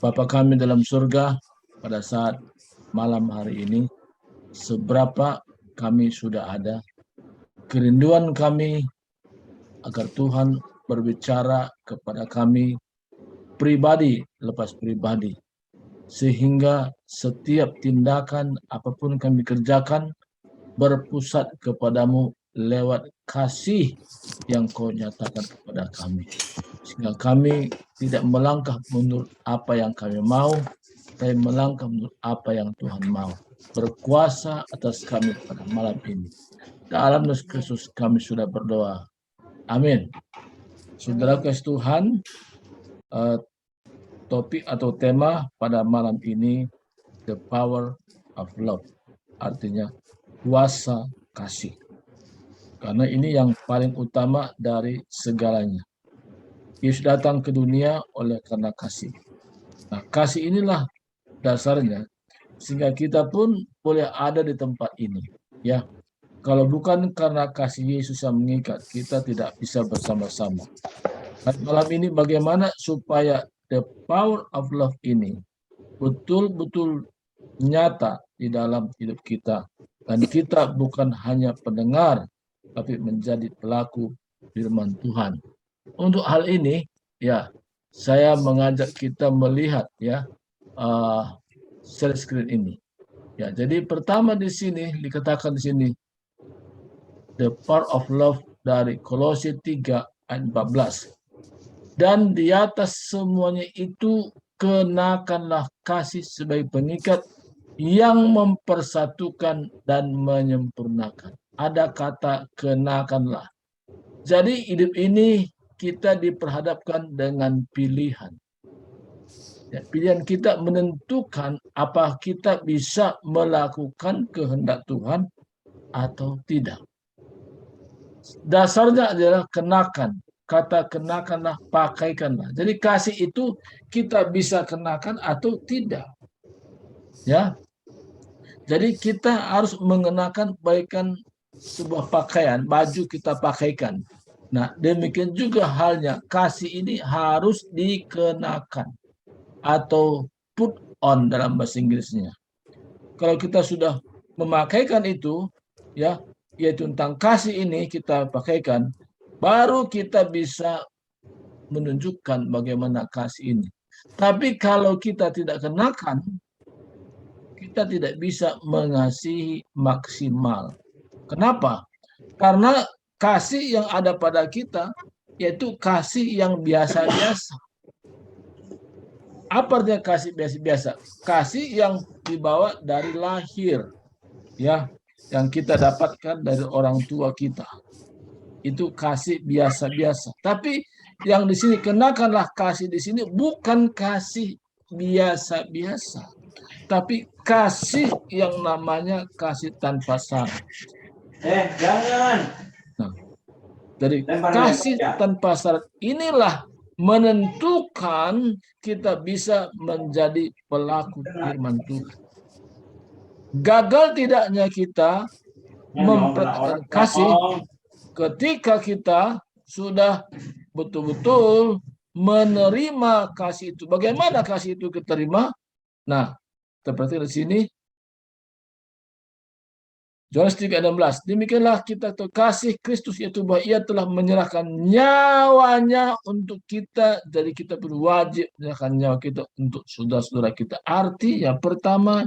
Bapa kami dalam surga, pada saat malam hari ini, seberapa kami sudah ada, kerinduan kami agar Tuhan berbicara kepada kami pribadi lepas pribadi, sehingga setiap tindakan apapun kami kerjakan berpusat kepadamu lewat kasih yang kau nyatakan kepada kami. Sehingga kami tidak melangkah menurut apa yang kami mau, tapi melangkah menurut apa yang Tuhan mau. Berkuasa atas kami pada malam ini. Dalam Yesus Kristus kami sudah berdoa. Amin. Saudara kasih Tuhan, topik atau tema pada malam ini, the power of love. Artinya, kuasa kasih. Karena ini yang paling utama dari segalanya. Yesus datang ke dunia oleh karena kasih. Nah, kasih inilah dasarnya sehingga kita pun boleh ada di tempat ini. Ya, kalau bukan karena kasih Yesus yang mengikat, kita tidak bisa bersama-sama. Dan malam ini bagaimana supaya the power of love ini betul-betul nyata di dalam hidup kita. Dan kita bukan hanya pendengar, tapi menjadi pelaku firman Tuhan. Untuk hal ini, ya, saya mengajak kita melihat ya share screen ini. Ya, jadi pertama di sini dikatakan di sini the power of love dari Kolose 3 ayat 14. Dan di atas semuanya itu kenakanlah kasih sebagai pengikat yang mempersatukan dan menyempurnakan. Ada kata kenakanlah. Jadi hidup ini kita diperhadapkan dengan pilihan. Ya, pilihan kita menentukan apa kita bisa melakukan kehendak Tuhan atau tidak. Dasarnya adalah kenakan. Kata kenakanlah, pakaikanlah. Jadi kasih itu kita bisa kenakan atau tidak. Ya. Jadi kita harus mengenakan baikkan sebuah pakaian, baju kita pakaikan. Nah, demikian juga halnya kasih ini harus dikenakan atau put on dalam bahasa Inggrisnya. Kalau kita sudah memakaikan itu, ya, yaitu tentang kasih ini kita pakaikan, baru kita bisa menunjukkan bagaimana kasih ini. Tapi kalau kita tidak kenakan, kita tidak bisa mengasihi maksimal. Kenapa? Karena kasih yang ada pada kita yaitu kasih yang biasa-biasa. Apa artinya kasih biasa-biasa? Kasih yang dibawa dari lahir, ya, yang kita dapatkan dari orang tua kita. Itu kasih biasa-biasa. Tapi yang di sini kenakanlah kasih di sini bukan kasih biasa-biasa, tapi kasih yang namanya kasih tanpa syarat. Jangan. Nah, dari kasih tanpa syarat inilah menentukan kita bisa menjadi pelaku firman Tuhan. Gagal tidaknya kita mempraktikkan kasih ketika kita sudah betul-betul menerima kasih itu. Bagaimana kasih itu diterima? Nah, seperti di sini Yohanes 3:16. Demikianlah kita terkasih Kristus, yaitu bahwa ia telah menyerahkan nyawanya untuk kita. Jadi kita berwajib menyerahkan nyawa kita untuk saudara-saudara kita. Artinya pertama,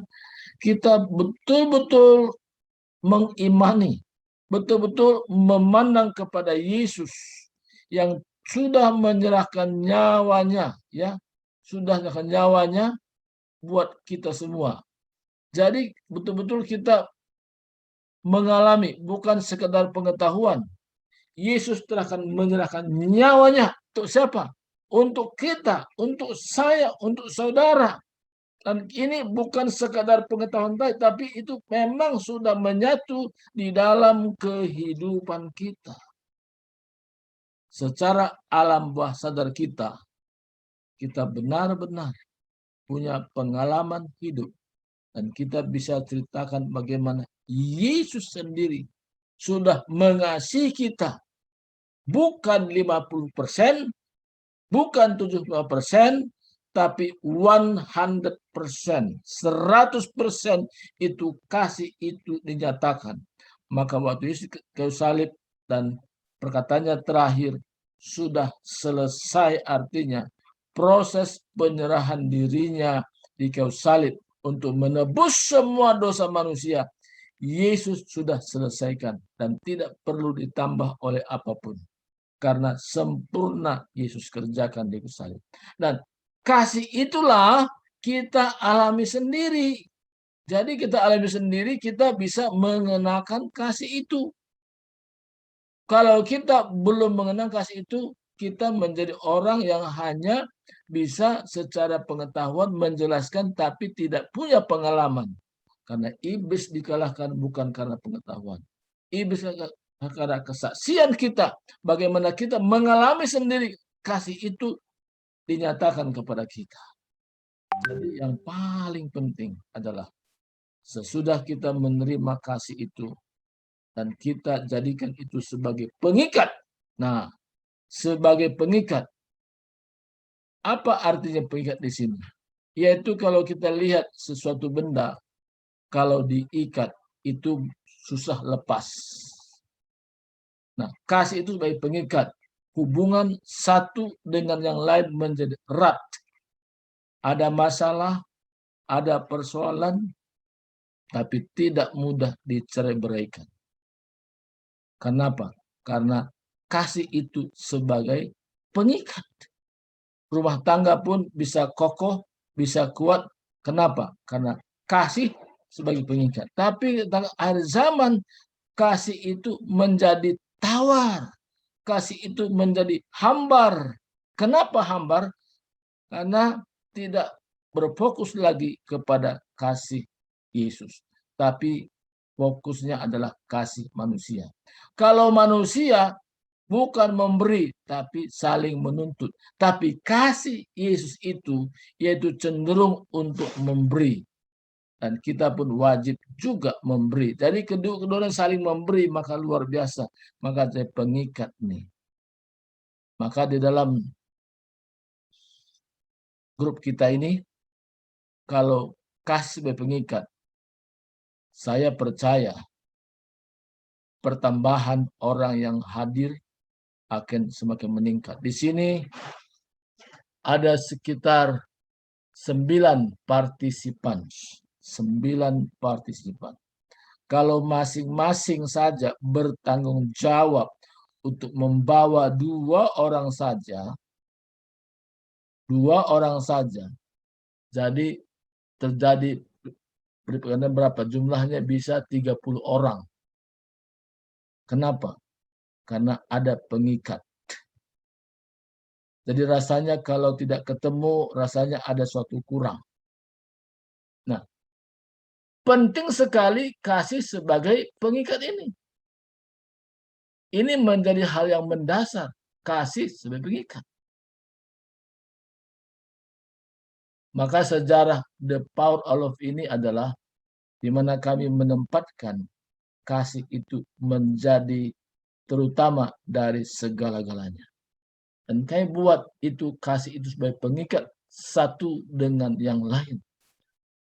kita betul-betul mengimani, betul-betul memandang kepada Yesus yang sudah menyerahkan nyawanya, ya, sudah menyerahkan nyawanya buat kita semua. Jadi betul-betul kita mengalami, bukan sekedar pengetahuan. Yesus telah akan menyerahkan nyawanya untuk siapa? Untuk kita, untuk saya, untuk saudara. Dan ini bukan sekadar pengetahuan baik, tapi itu memang sudah menyatu di dalam kehidupan kita. Secara alam bawah sadar kita benar-benar punya pengalaman hidup. Dan kita bisa ceritakan bagaimana Yesus sendiri sudah mengasihi kita. Bukan 50%, bukan 75%, tapi 100%, 100% itu kasih itu dinyatakan. Maka waktu Yesus ke kayu salib dan perkataannya terakhir, sudah selesai, artinya proses penyerahan dirinya di kayu salib untuk menebus semua dosa manusia, Yesus sudah selesaikan dan tidak perlu ditambah oleh apapun. Karena sempurna Yesus kerjakan di kayu salib. Dan kasih itulah kita alami sendiri. Jadi kita alami sendiri, kita bisa mengenakan kasih itu. Kalau kita belum mengenal kasih itu, kita menjadi orang yang hanya bisa secara pengetahuan menjelaskan tapi tidak punya pengalaman. Karena iblis dikalahkan bukan karena pengetahuan. Iblis karena kesaksian kita. Bagaimana kita mengalami sendiri kasih itu dinyatakan kepada kita. Jadi yang paling penting adalah sesudah kita menerima kasih itu, dan kita jadikan itu sebagai pengikat. Nah, sebagai pengikat, apa artinya pengikat di sini? Yaitu kalau kita lihat sesuatu benda, kalau diikat itu susah lepas. Nah, kasih itu sebagai pengikat. Hubungan satu dengan yang lain menjadi erat. Ada masalah, ada persoalan, tapi tidak mudah dicerai-beraikan. Kenapa? Karena kasih itu sebagai pengikat. Rumah tangga pun bisa kokoh, bisa kuat. Kenapa? Karena kasih sebagai pengikat. Tapi akhir zaman, kasih itu menjadi tawar. Kasih itu menjadi hambar. Kenapa hambar? Karena tidak berfokus lagi kepada kasih Yesus. Tapi fokusnya adalah kasih manusia. Kalau manusia bukan memberi, tapi saling menuntut. Tapi kasih Yesus itu, yaitu cenderung untuk memberi. Dan kita pun wajib juga memberi. Jadi kedua-duanya saling memberi, maka luar biasa. Maka saya pengikat nih. Maka di dalam grup kita ini, kalau kasih sebagai pengikat, saya percaya pertambahan orang yang hadir akan semakin meningkat. Di sini ada sekitar 9 partisipan. 9 partisipan. Kalau masing-masing saja bertanggung jawab untuk membawa 2 orang saja, 2 orang saja, jadi terjadi berapa jumlahnya, bisa 30 orang. Kenapa? Karena ada pengikat. Jadi rasanya kalau tidak ketemu, rasanya ada suatu kurang. Nah, penting sekali kasih sebagai pengikat ini. Ini menjadi hal yang mendasar, kasih sebagai pengikat. Maka sejarah The Power of Love ini adalah di mana kami menempatkan kasih itu menjadi terutama dari segala-galanya. Dan kami buat itu, kasih itu sebagai pengikat satu dengan yang lain.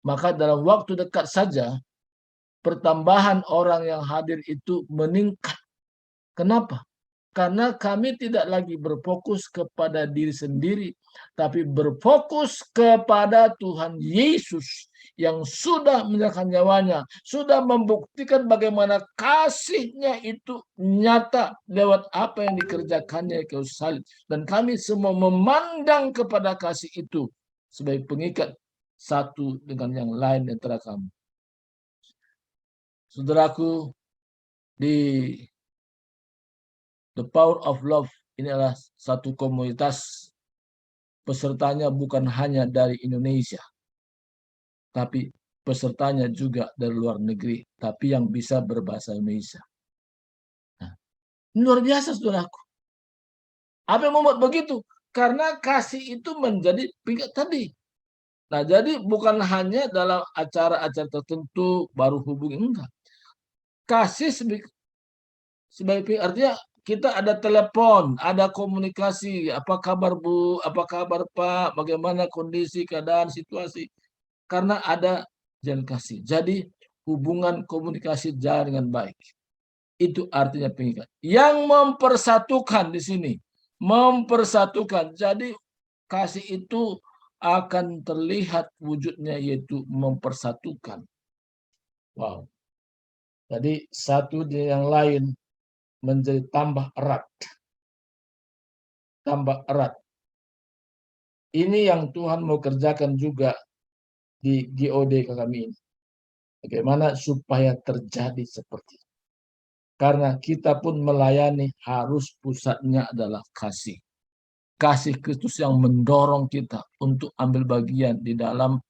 Maka dalam waktu dekat saja, pertambahan orang yang hadir itu meningkat. Kenapa? Karena kami tidak lagi berfokus kepada diri sendiri, tapi berfokus kepada Tuhan Yesus yang sudah menyerahkan nyawanya, sudah membuktikan bagaimana kasih-Nya itu nyata lewat apa yang dikerjakannya ke kayu salib. Dan kami semua memandang kepada kasih itu sebagai pengikat satu dengan yang lain antara kami. Saudaraku, di The Power of Love ini adalah satu komunitas, pesertanya bukan hanya dari Indonesia, tapi pesertanya juga dari luar negeri, tapi yang bisa berbahasa Indonesia. Nah, ini luar biasa, saudaraku. Apa yang membuat begitu? Karena kasih itu menjadi pengikat tadi. Nah, jadi bukan hanya dalam acara-acara tertentu baru hubungi, enggak. Kasih sebagai artinya kita ada telepon, ada komunikasi, apa kabar Bu, apa kabar Pak, bagaimana kondisi, keadaan, situasi. Karena ada jalan kasih. Jadi hubungan komunikasi jalan dengan baik. Itu artinya pengikat. Yang mempersatukan di sini. Mempersatukan. Jadi kasih itu akan terlihat wujudnya, yaitu mempersatukan. Wow. Jadi satu dengan yang lain menjadi tambah erat. Tambah erat. Ini yang Tuhan mau kerjakan juga di GOD kami ini. Bagaimana supaya terjadi seperti itu. Karena kita pun melayani harus pusatnya adalah kasih. Kasih Kristus yang mendorong kita untuk ambil bagian di dalam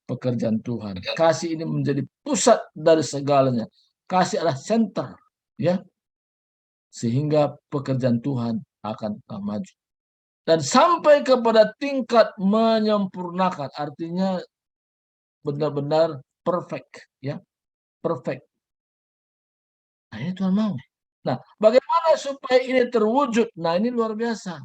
pekerjaan Tuhan. Kasih ini menjadi pusat dari segalanya. Kasih adalah center, ya, sehingga pekerjaan Tuhan akan maju. Dan sampai kepada tingkat menyempurnakan, artinya benar-benar perfect, ya, perfect. Nah, ini Tuhan mau. Nah, bagaimana supaya ini terwujud? Nah, ini luar biasa.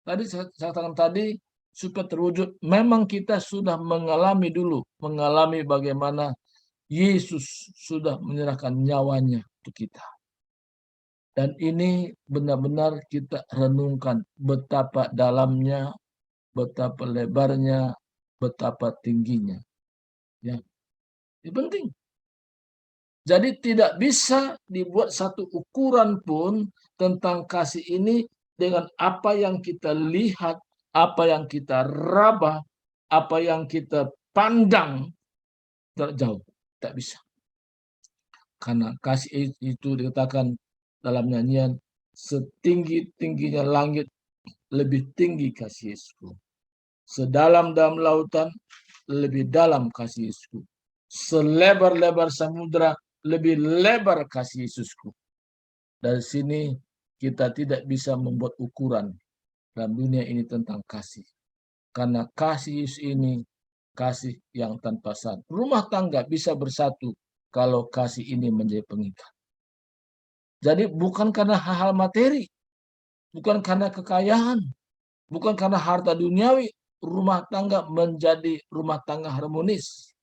Tadi saya katakan tadi, supaya terwujud, memang kita sudah mengalami bagaimana Yesus sudah menyerahkan nyawanya untuk kita. Dan ini benar-benar kita renungkan betapa dalamnya, betapa lebarnya, betapa tingginya. Ya, ini penting. Jadi tidak bisa dibuat satu ukuran pun tentang kasih ini dengan apa yang kita lihat, apa yang kita raba, apa yang kita pandang terjauh. Tak bisa. Karena kasih itu dikatakan dalam nyanyian, setinggi-tingginya langit, lebih tinggi kasih Yesusku. Sedalam-dalam lautan, lebih dalam kasih Yesusku. Selebar-lebar samudra, lebih lebar kasih Yesusku. Dari sini kita tidak bisa membuat ukuran dalam dunia ini tentang kasih. Karena kasih Yesus ini kasih yang tanpa syarat. Rumah tangga bisa bersatu kalau kasih ini menjadi pengikat. Jadi bukan karena hal-hal materi, bukan karena kekayaan, bukan karena harta duniawi, rumah tangga menjadi rumah tangga harmonis.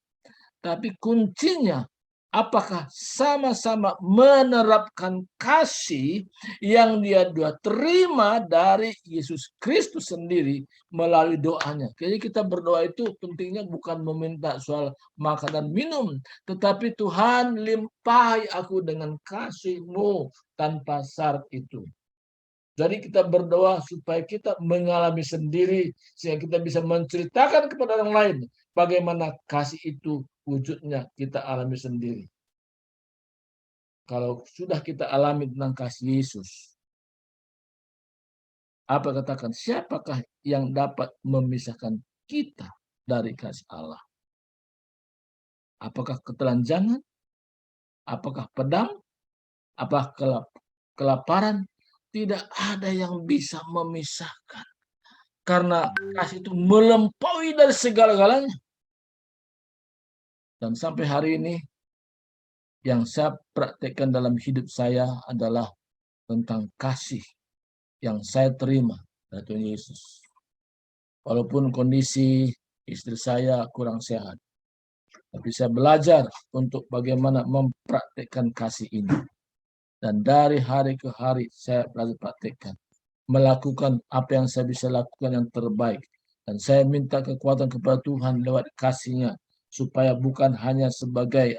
Tapi kuncinya, apakah sama-sama menerapkan kasih yang dia terima dari Yesus Kristus sendiri melalui doanya. Jadi kita berdoa itu pentingnya bukan meminta soal makan dan minum, tetapi Tuhan limpahi aku dengan kasih-Mu tanpa syarat itu. Jadi kita berdoa supaya kita mengalami sendiri, sehingga kita bisa menceritakan kepada orang lain bagaimana kasih itu wujudnya kita alami sendiri. Kalau sudah kita alami tentang kasih Yesus, apa katakan, siapakah yang dapat memisahkan kita dari kasih Allah? Apakah ketelanjangan? Apakah pedang? Apakah kelaparan? Tidak ada yang bisa memisahkan. Karena kasih itu melampaui dari segala-galanya. Dan sampai hari ini, yang saya praktekkan dalam hidup saya adalah tentang kasih yang saya terima dari Tuhan Yesus. Walaupun kondisi istri saya kurang sehat, tapi saya belajar untuk bagaimana mempraktekkan kasih ini. Dan dari hari ke hari saya belajar praktekkan. Melakukan apa yang saya bisa lakukan yang terbaik. Dan saya minta kekuatan kepada Tuhan lewat kasih-Nya. Supaya bukan hanya sebagai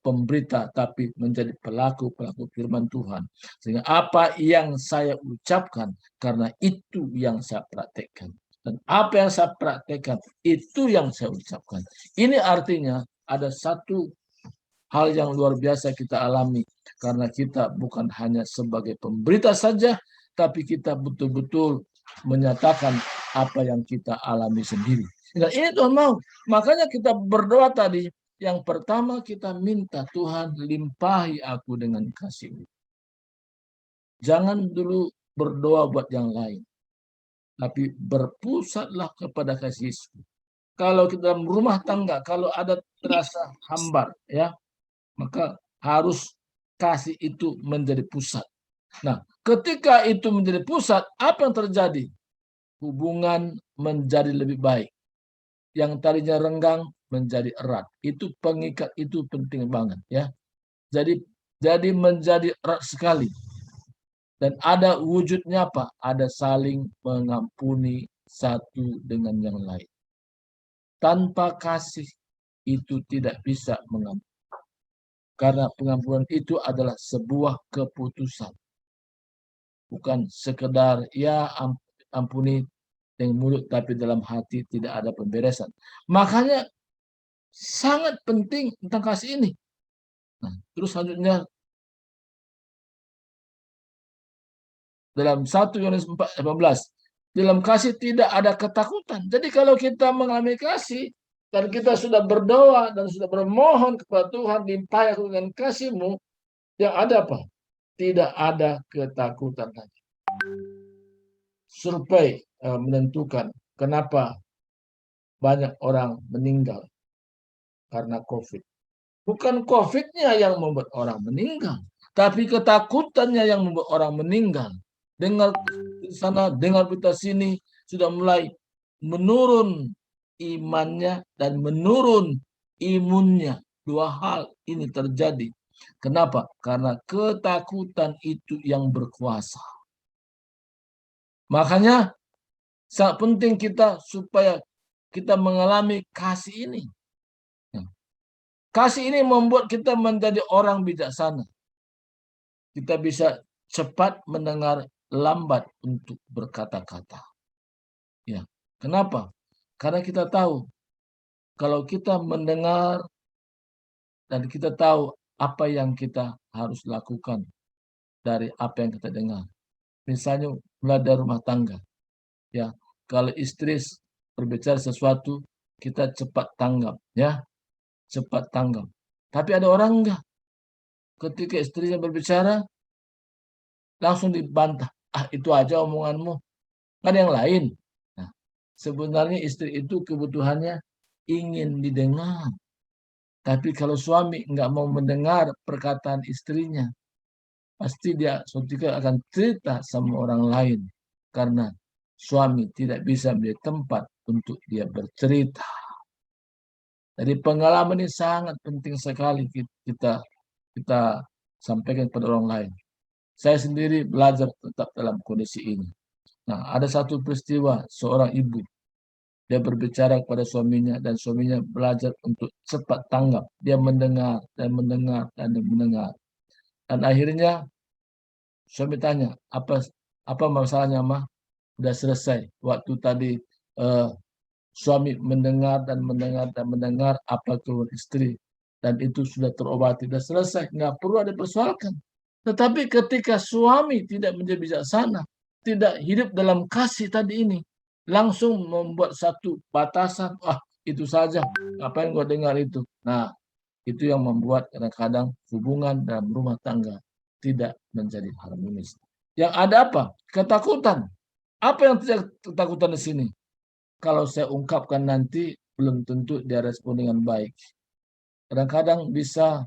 pemberita, tapi menjadi pelaku-pelaku firman Tuhan. Sehingga apa yang saya ucapkan, karena itu yang saya praktekkan. Dan apa yang saya praktekkan, itu yang saya ucapkan. Ini artinya ada satu hal yang luar biasa kita alami. Karena kita bukan hanya sebagai pemberita saja, tapi kita betul-betul menyatakan apa yang kita alami sendiri. Nah, ini Tuhan mau. Makanya kita berdoa tadi. Yang pertama kita minta, Tuhan limpahi aku dengan kasih-Mu. Jangan dulu berdoa buat yang lain. Tapi berpusatlah kepada kasih Yesus. Kalau kita dalam rumah tangga, kalau ada terasa hambar, ya, maka harus kasih itu menjadi pusat. Nah, Ketika itu menjadi pusat, apa yang terjadi? Hubungan menjadi lebih baik. Yang tadinya renggang menjadi erat. Itu pengikat, itu penting banget ya. Jadi menjadi erat sekali. Dan ada wujudnya apa? Ada saling mengampuni satu dengan yang lain. Tanpa kasih itu tidak bisa mengampuni. Karena pengampunan itu adalah sebuah keputusan. Bukan sekedar ya ampuni dengan mulut tapi dalam hati tidak ada pemberesan. Makanya sangat penting tentang kasih ini. Nah, terus selanjutnya dalam 1 Yohanes 4:18, dalam kasih tidak ada ketakutan. Jadi kalau kita mengalami kasih dan kita sudah berdoa dan sudah bermohon kepada Tuhan, limpahi aku dengan kasih-Mu, yang ada apa? Tidak ada ketakutan lagi. Survei menentukan kenapa banyak orang meninggal karena COVID. Bukan COVID-nya yang membuat orang meninggal, tapi ketakutannya yang membuat orang meninggal. Dengar sana, dengar berita sini, sudah mulai menurun imannya dan menurun imunnya. Dua hal ini terjadi. Kenapa? Karena ketakutan itu yang berkuasa. Makanya sangat penting kita supaya kita mengalami kasih ini. Kasih ini membuat kita menjadi orang bijaksana. Kita bisa cepat mendengar, lambat untuk berkata-kata. Ya, kenapa? Karena kita tahu kalau kita mendengar dan kita tahu apa yang kita harus lakukan dari apa yang kita dengar. Misalnya mulai dari rumah tangga. Ya, kalau istri berbicara sesuatu, kita cepat tanggap, ya, cepat tanggap. Tapi ada orang enggak. Ketika istrinya berbicara, langsung dibantah. Ah, itu aja omonganmu. Kan yang lain. Nah, sebenarnya istri itu kebutuhannya ingin didengar. Tapi kalau suami nggak mau mendengar perkataan istrinya, pasti dia suatu ketika akan cerita sama orang lain. Karena suami tidak bisa menjadi tempat untuk dia bercerita. Jadi pengalaman ini sangat penting sekali kita sampaikan kepada orang lain. Saya sendiri belajar tetap dalam kondisi ini. Nah, ada satu peristiwa seorang ibu. Dia berbicara kepada suaminya dan suaminya belajar untuk cepat tanggap. Dia mendengar dan mendengar dan mendengar. Dan akhirnya suami tanya, apa masalahnya, Mah? Sudah selesai. Waktu tadi eh, suami mendengar dan mendengar dan mendengar apa keluhan istri. Dan itu sudah terobati, sudah selesai. Nggak perlu ada persoalkan. Tetapi ketika suami tidak menjadi bijaksana, tidak hidup dalam kasih tadi ini, langsung membuat satu batasan, itu saja, ngapain gua dengar itu. Nah, itu yang membuat kadang-kadang hubungan dalam rumah tangga tidak menjadi harmonis. Yang ada apa? Ketakutan. Apa yang terjadi ketakutan di sini? Kalau saya ungkapkan nanti, belum tentu dia respon dengan baik. Kadang-kadang bisa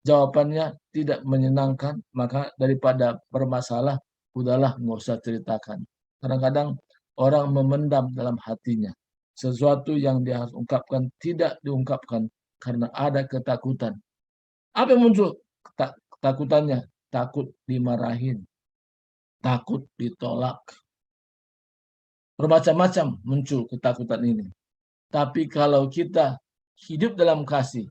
jawabannya tidak menyenangkan, maka daripada bermasalah, udahlah nggak usah ceritakan. Kadang-kadang orang memendam dalam hatinya. Sesuatu yang dia harus ungkapkan tidak diungkapkan karena ada ketakutan. Apa yang muncul? Ketakutannya, takut dimarahin, takut ditolak. Bermacam-macam muncul ketakutan ini. Tapi kalau kita hidup dalam kasih,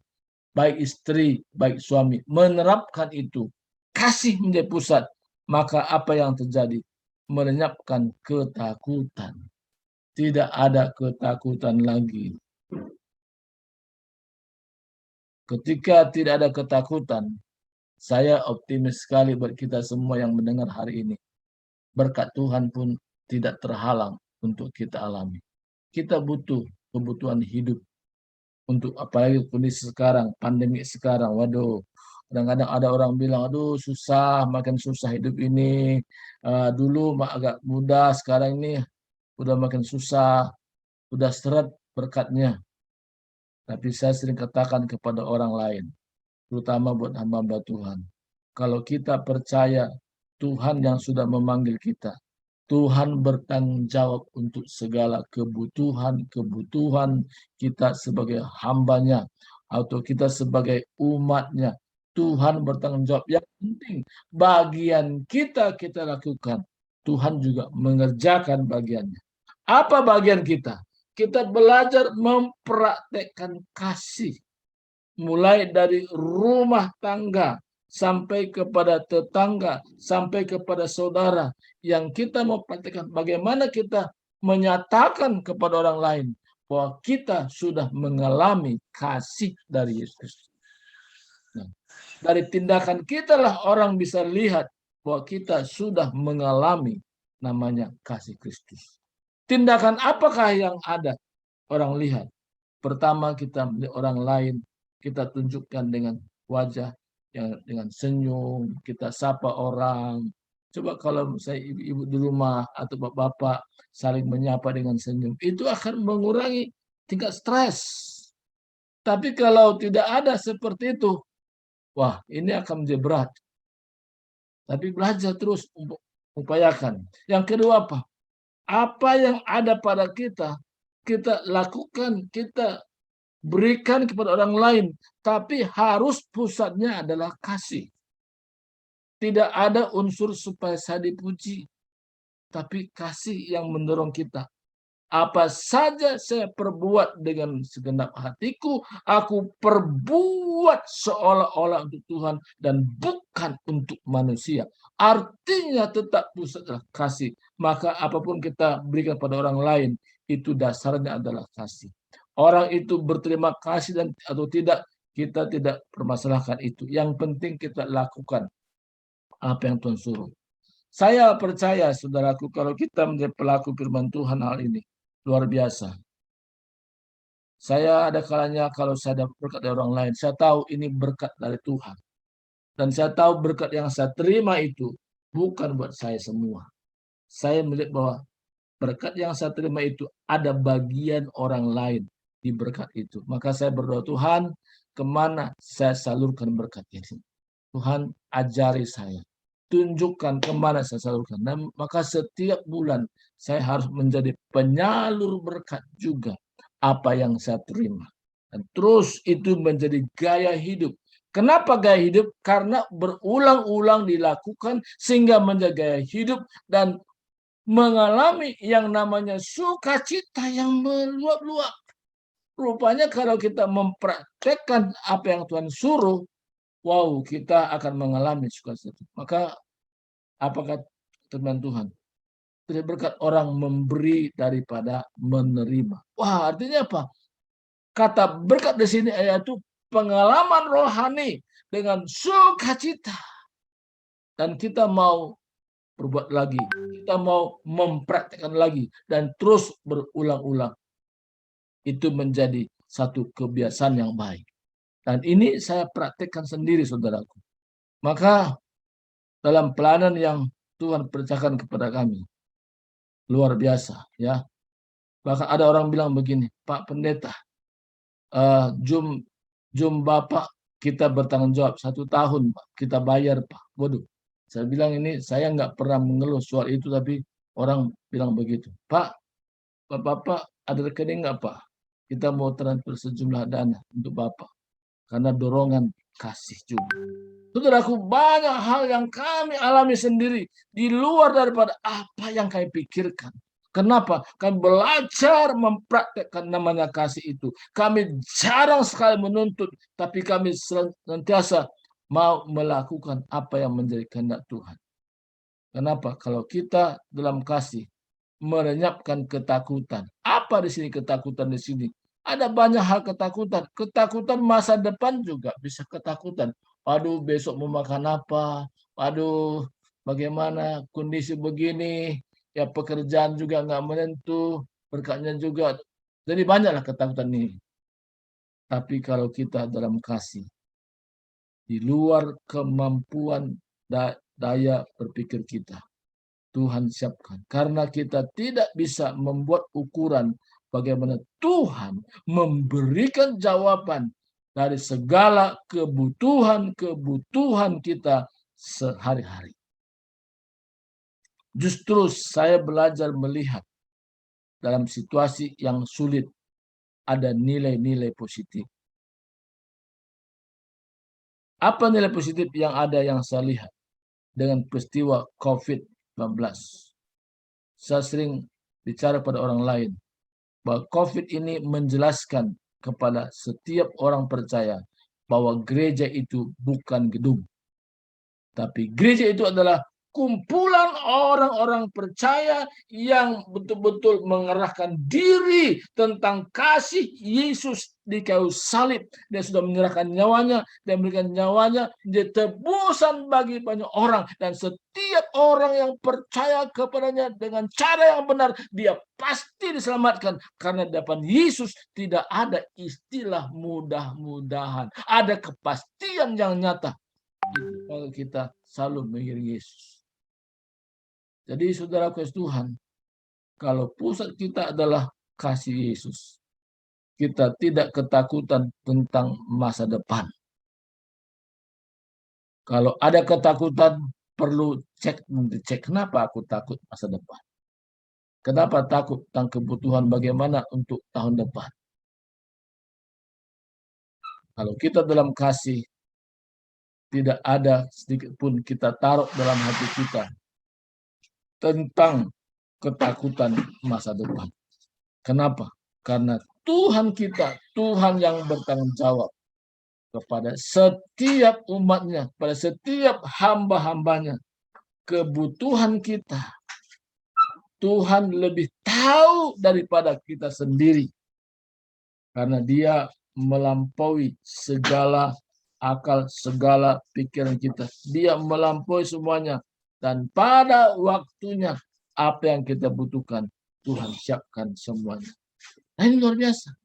baik istri, baik suami, menerapkan itu, kasih menjadi pusat, maka apa yang terjadi? Melenyapkan ketakutan. Tidak ada ketakutan lagi. Ketika tidak ada ketakutan, saya optimis sekali buat kita semua yang mendengar hari ini. Berkat Tuhan pun tidak terhalang untuk kita alami. Kita butuh kebutuhan hidup untuk apalagi kondisi sekarang, pandemi sekarang. Waduh, kadang-kadang ada orang bilang, aduh susah, makin susah hidup ini. Dulu agak mudah, sekarang ini udah makin susah, udah seret berkatnya. Tapi saya sering katakan kepada orang lain, terutama buat hamba-hamba Tuhan. Kalau kita percaya Tuhan yang sudah memanggil kita. Tuhan bertanggung jawab untuk segala kebutuhan kita sebagai hambanya atau kita sebagai umatnya. Tuhan bertanggung jawab. Yang penting bagian kita lakukan. Tuhan juga mengerjakan bagiannya. Apa bagian kita? Kita belajar mempraktekkan kasih. Mulai dari rumah tangga sampai kepada tetangga, sampai kepada saudara, yang kita mau praktekkan bagaimana kita menyatakan kepada orang lain bahwa kita sudah mengalami kasih dari Yesus. Nah, dari tindakan kita lah orang bisa lihat bahwa kita sudah mengalami namanya kasih Kristus. Tindakan apakah yang ada? Orang lihat. Pertama kita melihat orang lain, kita tunjukkan dengan wajah yang dengan senyum, kita sapa orang. Coba kalau saya ibu-ibu di rumah atau bapak-bapak saling menyapa dengan senyum, itu akan mengurangi tingkat stres. Tapi kalau tidak ada seperti itu, wah ini akan menjadi berat. Tapi belajar terus untuk upayakan. Yang kedua apa? Apa yang ada pada kita lakukan, kita berikan kepada orang lain, tapi harus pusatnya adalah kasih. Tidak ada unsur supaya saya dipuji, tapi kasih yang mendorong kita. Apa saja saya perbuat dengan segenap hatiku, aku perbuat seolah-olah untuk Tuhan dan bukan untuk manusia. Artinya tetap pusat adalah kasih. Maka apapun kita berikan pada orang lain, itu dasarnya adalah kasih. Orang itu berterima kasih dan atau tidak, kita tidak permasalahkan itu. Yang penting kita lakukan apa yang Tuhan suruh. Saya percaya, saudaraku, kalau kita menjadi pelaku firman Tuhan hal ini, luar biasa. Saya ada kalanya kalau saya dapat berkat dari orang lain, saya tahu ini berkat dari Tuhan. Dan saya tahu berkat yang saya terima itu bukan buat saya semua. Saya melihat bahwa berkat yang saya terima itu ada bagian orang lain di berkat itu. Maka saya berdoa, Tuhan, kemana saya salurkan berkat ini? Tuhan, ajari saya. Tunjukkan kemana saya salurkan. Dan maka setiap bulan saya harus menjadi penyalur berkat juga apa yang saya terima. Dan terus itu menjadi gaya hidup. Kenapa gaya hidup? Karena berulang-ulang dilakukan sehingga menjadi gaya hidup dan mengalami yang namanya sukacita yang meluap-luap. Rupanya kalau kita mempraktekkan apa yang Tuhan suruh, wow, kita akan mengalami sukacita. Maka apakah firman Tuhan? Tidak berkat orang memberi daripada menerima. Wah, artinya apa? Kata berkat di sini yaitu pengalaman rohani dengan sukacita. Dan kita mau berbuat lagi. Kita mau mempraktekkan lagi. Dan terus berulang-ulang. Itu menjadi satu kebiasaan yang baik. Dan ini saya praktekkan sendiri, saudaraku. Maka dalam pelayanan yang Tuhan percayakan kepada kami, luar biasa, ya. Bahkan ada orang bilang begini, Pak Pendeta, jum Bapak kita bertanggung jawab 1 tahun, Pak. Kita bayar, Pak. Waduh, saya bilang ini, saya nggak pernah mengeluh soal itu, tapi orang bilang begitu. Pak, Bapak ada rekening nggak, Pak? Kita mau transfer sejumlah dana untuk Bapak. Karena dorongan kasih juga. Saudaraku, banyak hal yang kami alami sendiri di luar daripada apa yang kami pikirkan. Kenapa? Kami belajar mempraktekkan namanya kasih itu. Kami jarang sekali menuntut, tapi kami senantiasa mau melakukan apa yang menjadi kehendak Tuhan. Kenapa? Kalau kita dalam kasih melenyapkan ketakutan. Apa di sini ketakutan di sini? Ada banyak hal ketakutan. Ketakutan masa depan juga bisa ketakutan. Waduh, besok mau makan apa? Waduh, bagaimana kondisi begini? Ya pekerjaan juga nggak menentu, berkatnya juga. Jadi banyaklah ketakutan ini. Tapi kalau kita dalam kasih, di luar kemampuan daya berpikir kita, Tuhan siapkan. Karena kita tidak bisa membuat ukuran bagaimana Tuhan memberikan jawaban dari segala kebutuhan-kebutuhan kita sehari-hari. Justru saya belajar melihat dalam situasi yang sulit ada nilai-nilai positif. Apa nilai positif yang ada yang saya lihat dengan peristiwa COVID-19? Saya sering bicara pada orang lain bahwa COVID ini menjelaskan kepada setiap orang percaya bahwa gereja itu bukan gedung, tapi gereja itu adalah kumpulan orang-orang percaya yang betul-betul mengerahkan diri tentang kasih Yesus di kayu salib. Dia sudah menyerahkan nyawanya dan memberikan nyawanya menjadi tebusan bagi banyak orang. Dan setiap orang yang percaya kepadanya dengan cara yang benar, dia pasti diselamatkan. Karena di depan Yesus tidak ada istilah mudah-mudahan. Ada kepastian yang nyata. Kalau kita selalu mengiring Yesus. Jadi saudara kasih Tuhan, kalau pusat kita adalah kasih Yesus, kita tidak ketakutan tentang masa depan. Kalau ada ketakutan, perlu dicek kenapa aku takut masa depan. Kenapa takut tentang kebutuhan bagaimana untuk tahun depan. Kalau kita dalam kasih, tidak ada sedikit pun kita taruh dalam hati kita tentang ketakutan masa depan. Kenapa? Karena Tuhan kita, Tuhan yang bertanggung jawab kepada setiap umatnya, pada setiap hamba-hambanya. Kebutuhan kita, Tuhan lebih tahu daripada kita sendiri. Karena dia melampaui segala akal, segala pikiran kita. Dia melampaui semuanya. Dan pada waktunya, apa yang kita butuhkan, Tuhan siapkan semuanya. Nah, ini luar biasa.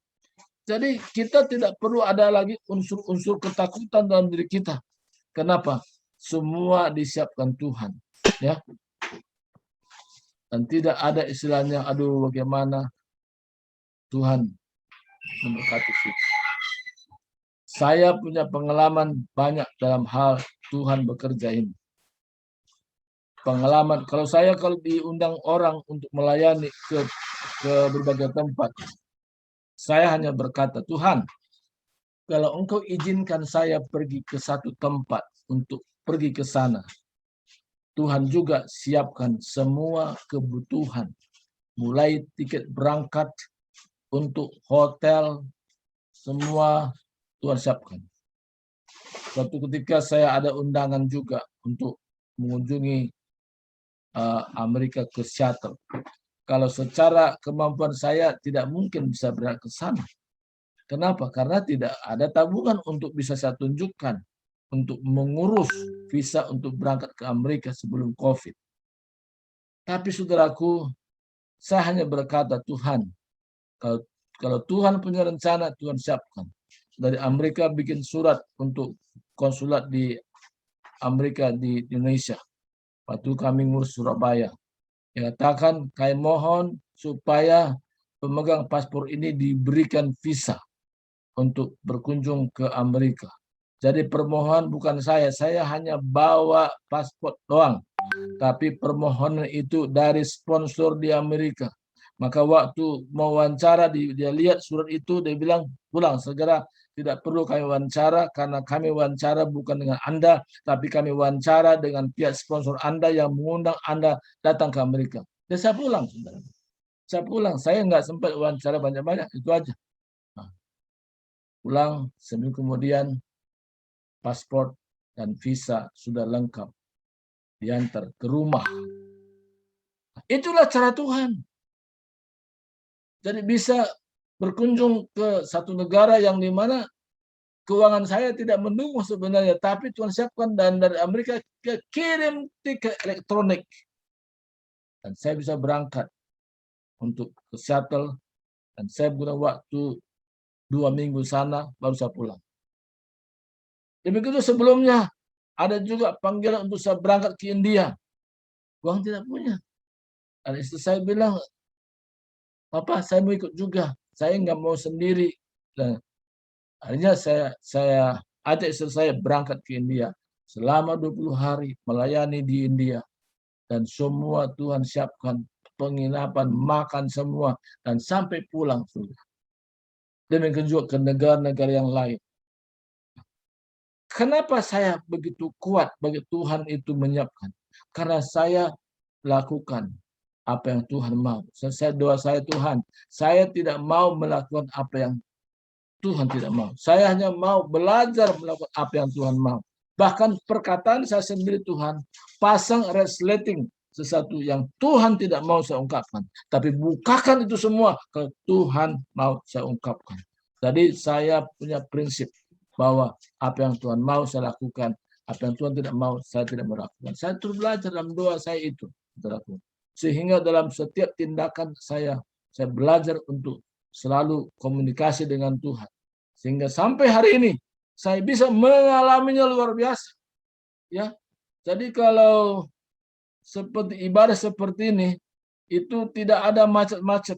Jadi kita tidak perlu ada lagi unsur-unsur ketakutan dalam diri kita. Kenapa? Semua disiapkan Tuhan. Ya. Dan tidak ada istilahnya, aduh bagaimana Tuhan memberkati kita. Saya punya pengalaman banyak dalam hal Tuhan bekerja ini. Pengalaman, kalau diundang orang untuk melayani ke berbagai tempat, saya hanya berkata, Tuhan, kalau Engkau izinkan saya pergi ke satu tempat untuk pergi ke sana, Tuhan juga siapkan semua kebutuhan, mulai tiket berangkat, untuk hotel, semua Tuhan siapkan. Suatu ketika saya ada undangan juga untuk mengunjungi Amerika ke Seattle. Kalau secara kemampuan saya tidak mungkin bisa berangkat ke sana. Kenapa? Karena tidak ada tabungan untuk bisa saya tunjukkan untuk mengurus visa untuk berangkat ke Amerika sebelum COVID. Tapi saudaraku, saya hanya berkata, Tuhan, kalau Tuhan punya rencana, Tuhan siapkan. Dari Amerika bikin surat untuk konsulat di Amerika di Indonesia. Waktu kami ngurus Surabaya. Katakan, kami mohon supaya pemegang paspor ini diberikan visa untuk berkunjung ke Amerika. Jadi permohonan bukan saya hanya bawa paspor doang. Tapi permohonan itu dari sponsor di Amerika. Maka waktu mau wawancara, dia lihat surat itu, dia bilang, pulang segera, tidak perlu kami wawancara, karena kami wawancara bukan dengan Anda, tapi kami wawancara dengan pihak sponsor Anda yang mengundang Anda datang ke Amerika. Dan saya pulang, saudara. Saya pulang, saya nggak sempat wawancara banyak-banyak, itu aja. Nah, pulang, seminggu kemudian, paspor dan visa sudah lengkap, diantar ke rumah. Itulah cara Tuhan. Jadi bisa berkunjung ke satu negara yang dimana keuangan saya tidak mendukung sebenarnya, tapi Tuhan siapkan, dan dari Amerika kirim tiket elektronik. Dan saya bisa berangkat untuk ke Seattle, dan saya guna waktu 2 minggu sana, baru saya pulang. Demikian sebelumnya, ada juga panggilan untuk saya berangkat ke India. Uang tidak punya. Dan istri saya bilang, Papa, saya mau ikut juga. Saya nggak mau sendiri. Dan akhirnya saya ajak istri saya berangkat ke India. Selama 20 hari melayani di India. dan semua Tuhan siapkan penginapan, makan semua, dan sampai pulang sudah. Demikian juga ke negara-negara yang lain. Kenapa saya begitu kuat bagi Tuhan itu menyiapkan? Karena saya lakukan apa yang Tuhan mau. Doa saya, Tuhan, saya tidak mau melakukan apa yang Tuhan tidak mau. Saya hanya mau belajar melakukan apa yang Tuhan mau. Bahkan perkataan saya sendiri, Tuhan, pasang resleting sesuatu yang Tuhan tidak mau saya ungkapkan. Tapi bukakan itu semua ke Tuhan mau saya ungkapkan. Jadi saya punya prinsip bahwa apa yang Tuhan mau saya lakukan, apa yang Tuhan tidak mau saya tidak melakukan. Saya terus belajar dalam doa saya itu, saudaraku. Sehingga dalam setiap tindakan saya belajar untuk selalu komunikasi dengan Tuhan. Sehingga sampai hari ini saya bisa mengalaminya luar biasa. Ya. Jadi kalau seperti ibadah seperti ini itu tidak ada macet-macet.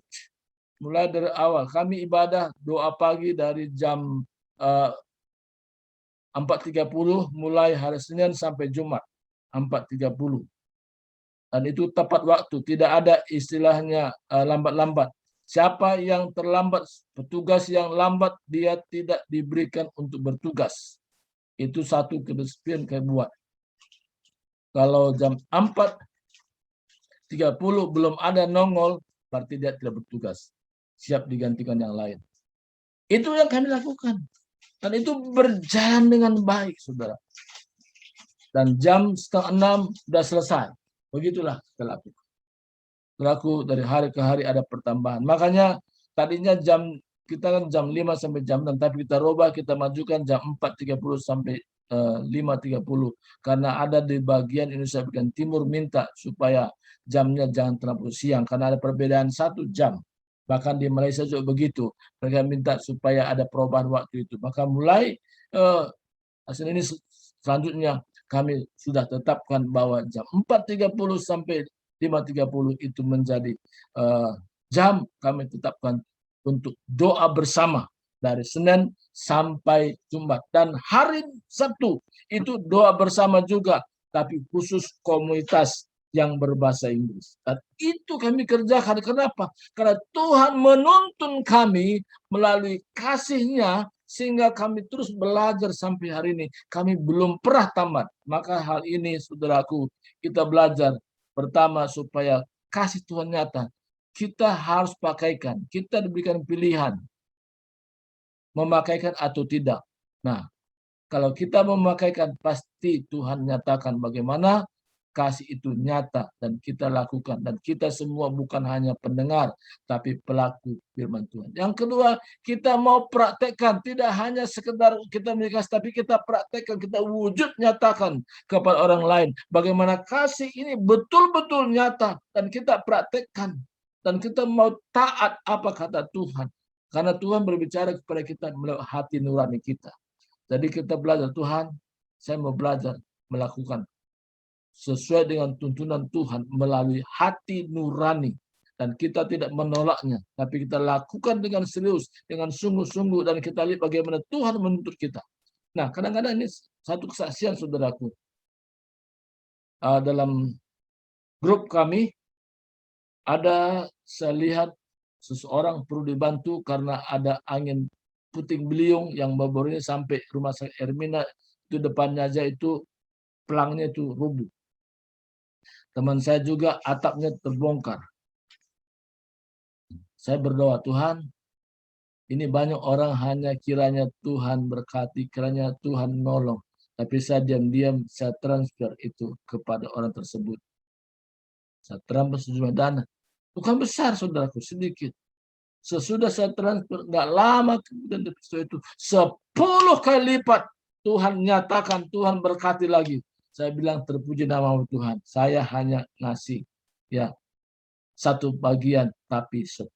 Mulai dari awal kami ibadah doa pagi dari jam 4.30 mulai hari Senin sampai Jumat 4.30. Dan itu tepat waktu, tidak ada istilahnya lambat-lambat. Siapa yang terlambat, petugas yang lambat, dia tidak diberikan untuk bertugas. Itu satu kedisiplinan kami buat. Kalau jam 4.30 belum ada nongol, berarti dia tidak bertugas. Siap digantikan yang lain. Itu yang kami lakukan. Dan itu berjalan dengan baik, saudara. Dan jam 5:30 sudah selesai. Begitulah kita lakukan. Berlaku dari hari ke hari ada pertambahan. Makanya tadinya kita kan jam 5 sampai jam 6, tapi kita rubah, kita majukan jam 4.30 sampai 5.30. Karena ada di bagian Indonesia bagian timur minta supaya jamnya jangan terlalu siang, karena ada perbedaan 1 jam. Bahkan di Malaysia juga begitu. Mereka minta supaya ada perubahan waktu itu. Maka mulai hasil ini selanjutnya kami sudah tetapkan bahwa jam 4.30 sampai 5.30 itu menjadi jam kami tetapkan untuk doa bersama dari Senin sampai Jumat. Dan hari Sabtu itu doa bersama juga, tapi khusus komunitas yang berbahasa Inggris. Dan itu kami kerjakan. Kenapa? Karena Tuhan menuntun kami melalui kasih-Nya sehingga kami terus belajar sampai hari ini. Kami belum pernah tamat. Maka hal ini, saudaraku, kita belajar. Pertama, supaya kasih Tuhan nyata, kita harus pakaikan. Kita diberikan pilihan memakaikan atau tidak. Nah, kalau kita memakaikan, pasti Tuhan nyatakan bagaimana kasih itu nyata dan kita lakukan. Dan kita semua bukan hanya pendengar, tapi pelaku firman Tuhan. Yang kedua, kita mau praktekkan. Tidak hanya sekedar kita menikah, tapi kita praktekkan, kita wujud nyatakan kepada orang lain. Bagaimana kasih ini betul-betul nyata dan kita praktekkan. Dan kita mau taat apa kata Tuhan. Karena Tuhan berbicara kepada kita melalui hati nurani kita. Jadi kita belajar, Tuhan, saya mau belajar melakukan sesuai dengan tuntunan Tuhan melalui hati nurani. Dan kita tidak menolaknya, tapi kita lakukan dengan serius, dengan sungguh-sungguh, dan kita lihat bagaimana Tuhan menuntut kita. Nah, kadang-kadang ini satu kesaksian, saudaraku. Dalam grup kami, saya lihat seseorang perlu dibantu karena ada angin puting beliung yang baru ini sampai rumah sakit Ermina, itu depannya aja itu pelangnya itu rubuh. Teman saya juga atapnya terbongkar. Saya berdoa, Tuhan, ini banyak orang hanya kiranya Tuhan berkati, kiranya Tuhan nolong. Tapi saya diam-diam saya transfer itu kepada orang tersebut. Saya transfer sejumlah dana. Bukan besar, saudaraku, sedikit. Sesudah saya transfer, nggak lama kemudian itu 10 kali lipat Tuhan nyatakan, Tuhan berkati lagi. Saya bilang terpuji nama Tuhan. Saya hanya ngasih ya 1 bagian, tapi 10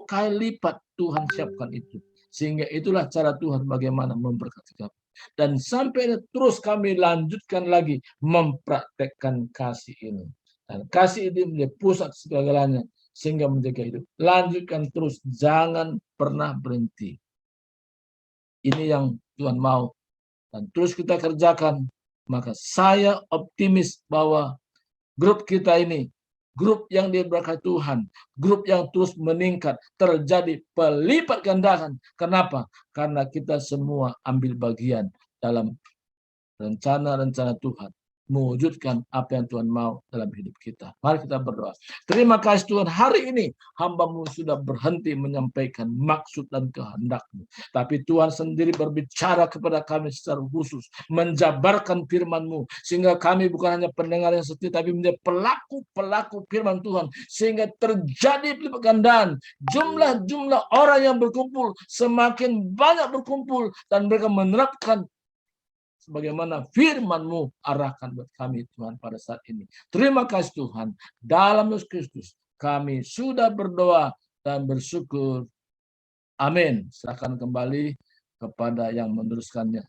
kali lipat Tuhan siapkan itu. Sehingga itulah cara Tuhan bagaimana memberkati kami. Dan sampai terus kami lanjutkan lagi mempraktekkan kasih ini. Dan kasih ini menjadi pusat segalanya. Sehingga menjaga hidup. Lanjutkan terus, jangan pernah berhenti. Ini yang Tuhan mau. Dan terus kita kerjakan. Maka saya optimis bahwa grup kita ini, grup yang diberkati Tuhan, grup yang terus meningkat, terjadi pelipat gandakan. Kenapa? Karena kita semua ambil bagian dalam rencana-rencana Tuhan, mewujudkan apa yang Tuhan mau dalam hidup kita. Mari kita berdoa. Terima kasih Tuhan, hari ini hamba-Mu sudah berhenti menyampaikan maksud dan kehendak-Mu. Tapi Tuhan sendiri berbicara kepada kami secara khusus, menjabarkan firman-Mu, sehingga kami bukan hanya pendengar yang setia, tapi menjadi pelaku-pelaku firman Tuhan, sehingga terjadi pelipat gandaan. Jumlah orang yang berkumpul semakin banyak berkumpul, dan mereka menerapkan sebagaimana firman-Mu arahkan buat kami Tuhan pada saat ini. Terima kasih Tuhan. Dalam Yesus Kristus kami sudah berdoa dan bersyukur. Amin. Silakan kembali kepada yang meneruskannya.